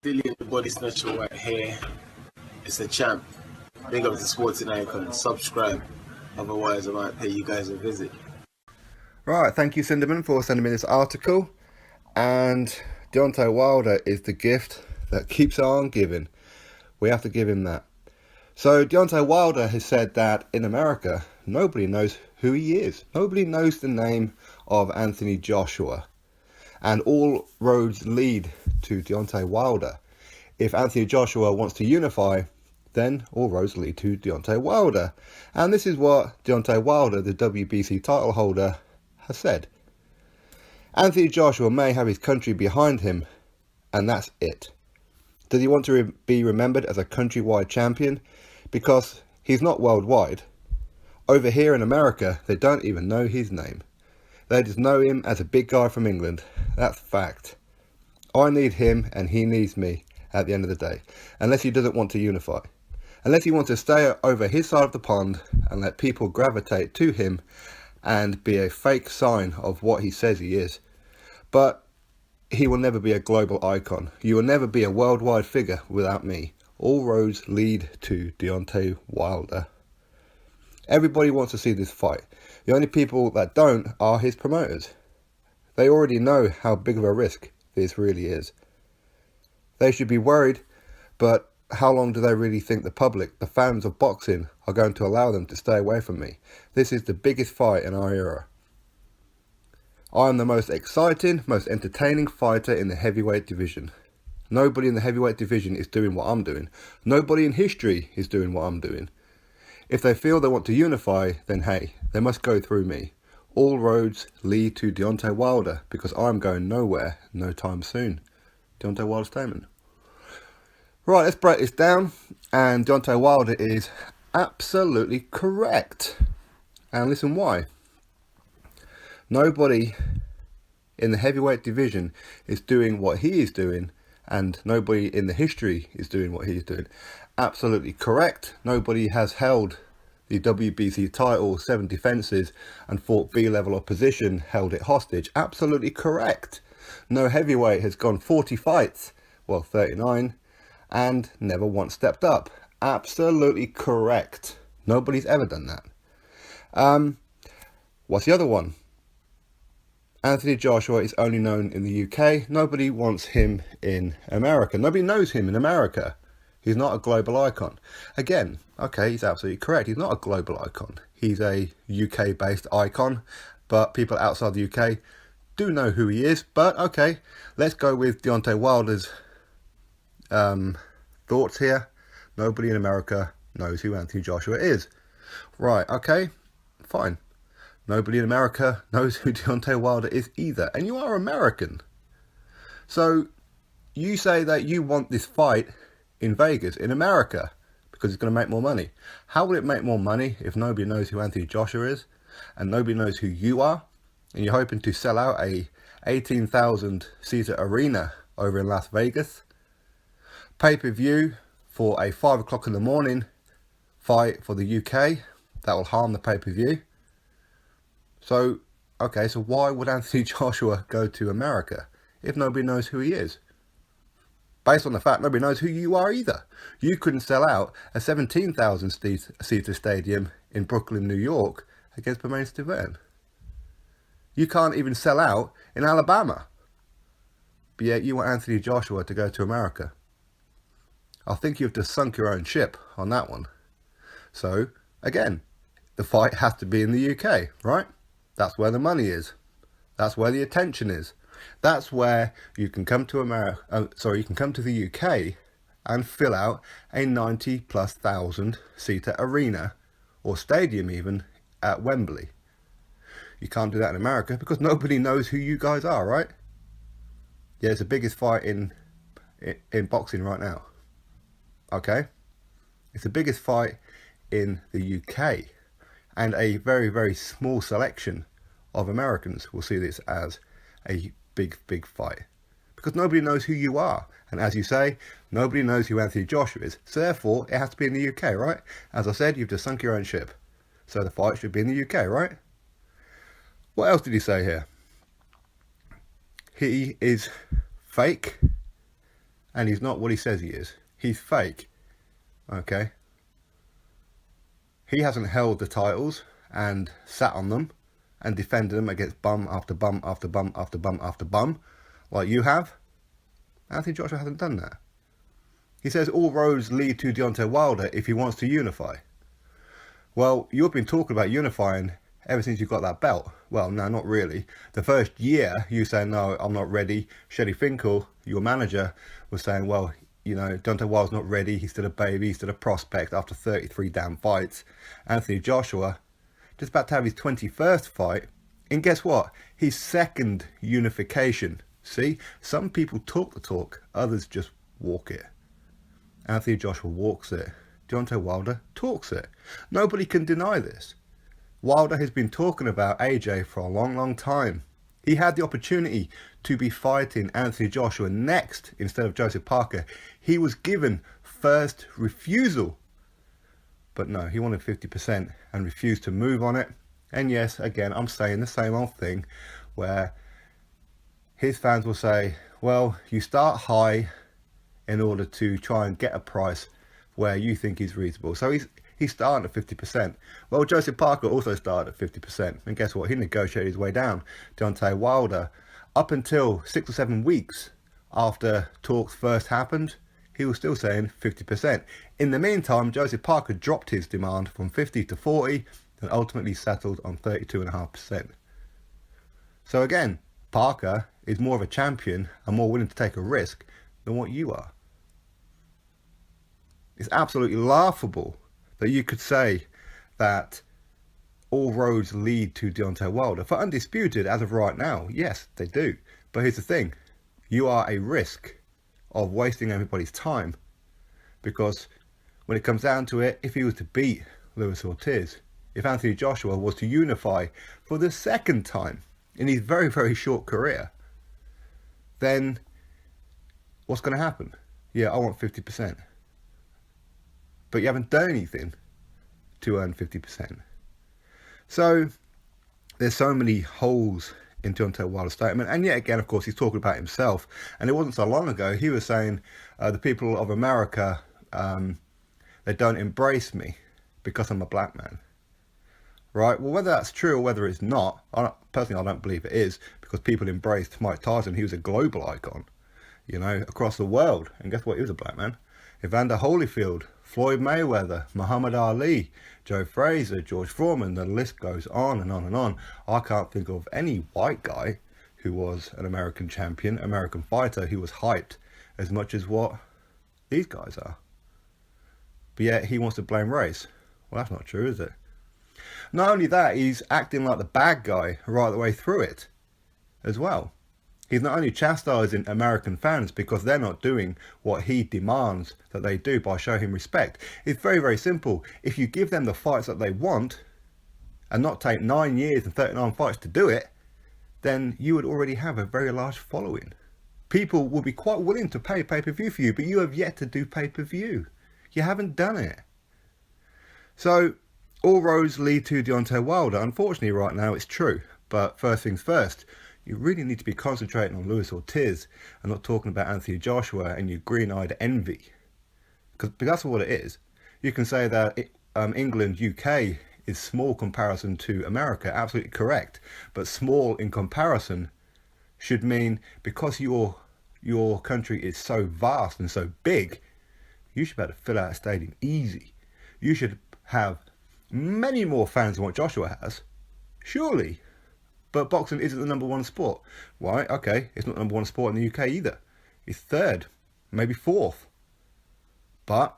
Dillian the body snatcher right here. It's a champ. Big up to Sporting Icon. Subscribe. Otherwise, I might pay you guys a visit. Right, thank you, Cinderman, for sending me this article. And Deontay Wilder is the gift that keeps on giving. We have to give him that. So Deontay Wilder has said that in America, nobody knows who he is. Nobody knows the name of Anthony Joshua. And all roads lead to Deontay Wilder. If Anthony Joshua wants to unify, then all roads lead to Deontay Wilder. And this is what Deontay Wilder, the WBC title holder, has said. Anthony Joshua may have his country behind him, and that's it. Does he want to be remembered as a countrywide champion? Because he's not worldwide. Over here in America, they don't even know his name. They just know him as a big guy from England. That's fact. I need him and he needs me at the end of the day. Unless he doesn't want to unify. Unless he wants to stay over his side of the pond and let people gravitate to him and be a fake sign of what he says he is. But he will never be a global icon. You will never be a worldwide figure without me. All roads lead to Deontay Wilder. Everybody wants to see this fight. The only people that don't are his promoters. They already know how big of a risk this really is. They should be worried, but how long do they really think the public, the fans of boxing, are going to allow them to stay away from me? This is the biggest fight in our era. I am the most exciting, most entertaining fighter in the heavyweight division. Nobody in the heavyweight division is doing what I'm doing. Nobody in history is doing what I'm doing. If they feel they want to unify, then hey, they must go through me. All roads lead to Deontay Wilder because I'm going nowhere no time soon. Deontay Wilder's statement. Right, let's break this down. And Deontay Wilder is absolutely correct. And listen why. Nobody in the heavyweight division is doing what he is doing, and nobody in the history is doing what he's doing. Absolutely correct. Nobody has held the WBC title 7 defences and fought B-level opposition, held it hostage. Absolutely correct. No heavyweight has gone 40 fights, well 39, and never once stepped up. Absolutely correct. Nobody's ever done that. What's the other one? Anthony Joshua is only known in the UK. Nobody wants him in America. Nobody knows him in America. He's not a global icon. Again, okay, he's absolutely correct. He's not a global icon. He's a UK-based icon, but people outside the UK do know who he is. But okay, let's go with Deontay Wilder's thoughts here. Nobody in America knows who Anthony Joshua is. Right, okay, fine. Nobody in America knows who Deontay Wilder is either. And you are American. So you say that you want this fight in Vegas, in America, because it's going to make more money. How will it make more money if nobody knows who Anthony Joshua is and nobody knows who you are, and you're hoping to sell out a 18,000 seater arena over in Las Vegas? Pay-per-view for a 5 o'clock in the morning fight for the UK, that will harm the pay-per-view. So, okay, so why would Anthony Joshua go to America if nobody knows who he is? Based on the fact nobody knows who you are either. You couldn't sell out a 17,000 seater stadium in Brooklyn, New York against Bermane Stiverne. You can't even sell out in Alabama. But yet you want Anthony Joshua to go to America. I think you've just sunk your own ship on that one. So, again, the fight has to be in the UK, right? That's where the money is. That's where the attention is. That's where you can come to you can come to the UK and fill out a 90,000+ seater arena or stadium even at Wembley. You can't do that in America because nobody knows who you guys are, right? Yeah, it's the biggest fight in boxing right now. Okay? It's the biggest fight in the UK. And a very, very small selection of Americans will see this as a big, big fight. Because nobody knows who you are. And as you say, nobody knows who Anthony Joshua is. So therefore, it has to be in the UK, right? As I said, you've just sunk your own ship. So the fight should be in the UK, right? What else did he say here? He is fake and he's not what he says he is. He's fake, okay? He hasn't held the titles and sat on them and defended them against bum after bum after bum after bum after bum like you have. Anthony Joshua hasn't done that. He says all roads lead to Deontay Wilder if he wants to unify. Well, you've been talking about unifying ever since you got that belt. Well, no, not really. The first year, you saying, no, I'm not ready. Shelley Finkel, your manager, was saying, well, you know, Deontay Wilder's not ready. He's still a baby. He's still a prospect after 33 damn fights. Anthony Joshua, just about to have his 21st fight. And guess what? His second unification. See, some people talk the talk. Others just walk it. Anthony Joshua walks it. Deontay Wilder talks it. Nobody can deny this. Wilder has been talking about AJ for a long, long time. He had the opportunity to be fighting Anthony Joshua next instead of Joseph Parker. He was given first refusal. But no, he wanted 50% and refused to move on it. And yes, again, I'm saying the same old thing where his fans will say, well, you start high in order to try and get a price where you think is reasonable. So he's starting at 50%. Well, Joseph Parker also started at 50%. And guess what? He negotiated his way down. Deontay Wilder, up until 6 or 7 weeks after talks first happened, he was still saying 50%. In the meantime, Joseph Parker dropped his demand from 50 to 40 and ultimately settled on 32.5%. So again, Parker is more of a champion and more willing to take a risk than what you are. It's absolutely laughable that you could say that all roads lead to Deontay Wilder. For Undisputed, as of right now, yes, they do. But here's the thing. You are a risk of wasting everybody's time. Because when it comes down to it, if he was to beat Luis Ortiz, if Anthony Joshua was to unify for the second time in his very, very short career, then what's going to happen? Yeah, I want 50%. But you haven't done anything to earn 50%. So there's so many holes in Deontay Wilder's statement. And yet again, of course, he's talking about himself. And it wasn't so long ago, he was saying the people of America, they don't embrace me because I'm a black man. Right? Well, whether that's true or whether it's not, personally, I don't believe it is, because people embraced Mike Tyson. He was a global icon, you know, across the world. And guess what? He was a black man. Evander Holyfield, Floyd Mayweather, Muhammad Ali, Joe Frazier, George Foreman, the list goes on and on and on. I can't think of any white guy who was an American champion, American fighter, who was hyped as much as what these guys are. But yet he wants to blame race. Well, that's not true, is it? Not only that, he's acting like the bad guy right the way through it as well. He's not only chastising American fans because they're not doing what he demands that they do by showing him respect. It's very, very simple. If you give them the fights that they want and not take 9 years and 39 fights to do it, then you would already have a very large following. People will be quite willing to pay pay-per-view for you, but you have yet to do pay-per-view. You haven't done it. So all roads lead to Deontay Wilder. Unfortunately, right now, it's true. But first things first, you really need to be concentrating on Luis Ortiz and not talking about Anthony Joshua and your green-eyed envy. Because that's what it is. You can say that England, UK is small comparison to America. Absolutely correct. But small in comparison should mean because your country is so vast and so big, you should be able to fill out a stadium easy. You should have many more fans than what Joshua has. Surely. But boxing isn't the number one sport. Why? Okay, it's not the number one sport in the UK either. It's third, maybe fourth. But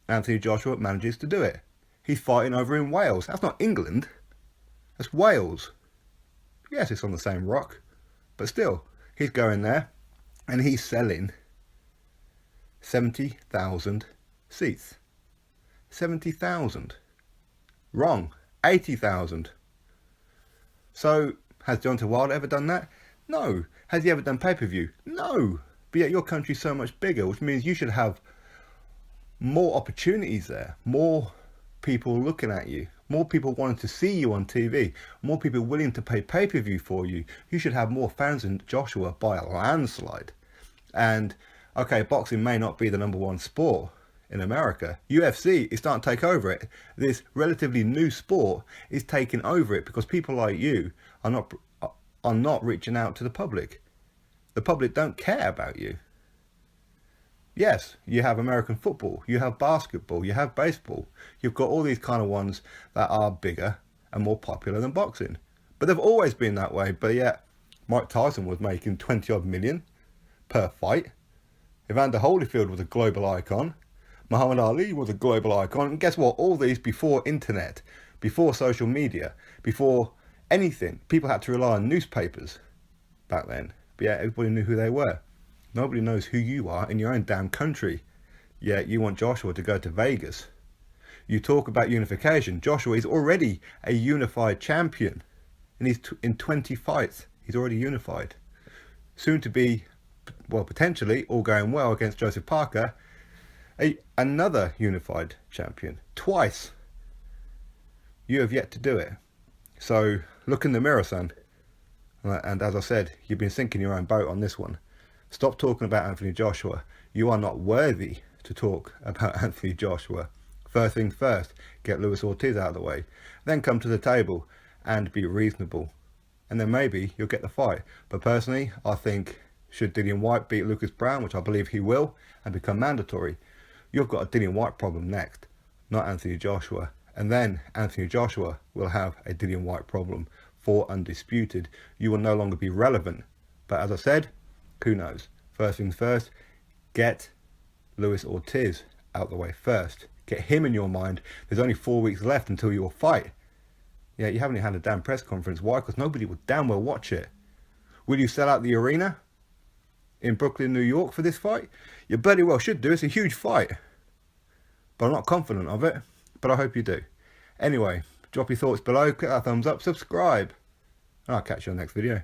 Anthony Joshua manages to do it. He's fighting over in Wales. That's not England. That's Wales. Yes, it's on the same rock. But still, he's going there and he's selling 70,000 seats. 70,000. Wrong. 80,000. So, has Deontay Wilder ever done that? No. Has he ever done pay-per-view? No. But yet your country's so much bigger, which means you should have more opportunities there. More people looking at you. More people wanting to see you on TV. More people willing to pay pay-per-view for you. You should have more fans than Joshua by a landslide. And Okay, boxing may not be the #1 sport in America. UFC is starting to take over it. This relatively new sport is taking over it because people like you are not reaching out to the public. The public don't care about you. Yes, you have American football, you have basketball, you have baseball. You've got all these kind of ones that are bigger and more popular than boxing. But they've always been that way. But yet, Mike Tyson was making 20 odd million per fight. Evander Holyfield was a global icon. Muhammad Ali was a global icon. And guess what? All these before internet, before social media, before anything. People had to rely on newspapers back then. But yeah, everybody knew who they were. Nobody knows who you are in your own damn country. Yet you want Joshua to go to Vegas. You talk about unification. Joshua is already a unified champion. And he's in 20 fights. He's already unified. Soon to be, well, potentially, all going well against Joseph Parker, another unified champion. Twice. You have yet to do it. So look in the mirror, son. And as I said, you've been sinking your own boat on this one. Stop talking about Anthony Joshua. You are not worthy to talk about Anthony Joshua. First things first, get Luis Ortiz out of the way. Then come to the table and be reasonable. And then maybe you'll get the fight. But personally, I think should Dillian Whyte beat Lucas Browne, which I believe he will, and become mandatory, you've got a Dillian Whyte problem next, not Anthony Joshua. And then Anthony Joshua will have a Dillian Whyte problem for undisputed. You will no longer be relevant. But as I said, who knows? First things first, get Luis Ortiz out the way first. Get him in your mind. There's only 4 weeks left until your fight. Yeah, you haven't even had a damn press conference. Why? Because nobody will damn well watch it. Will you sell out the arena in Brooklyn, New York for this fight? You bloody well should do. It's a huge fight. But I'm not confident of it. But I hope you do. Anyway, drop your thoughts below. Click that thumbs up. Subscribe. And I'll catch you on the next video.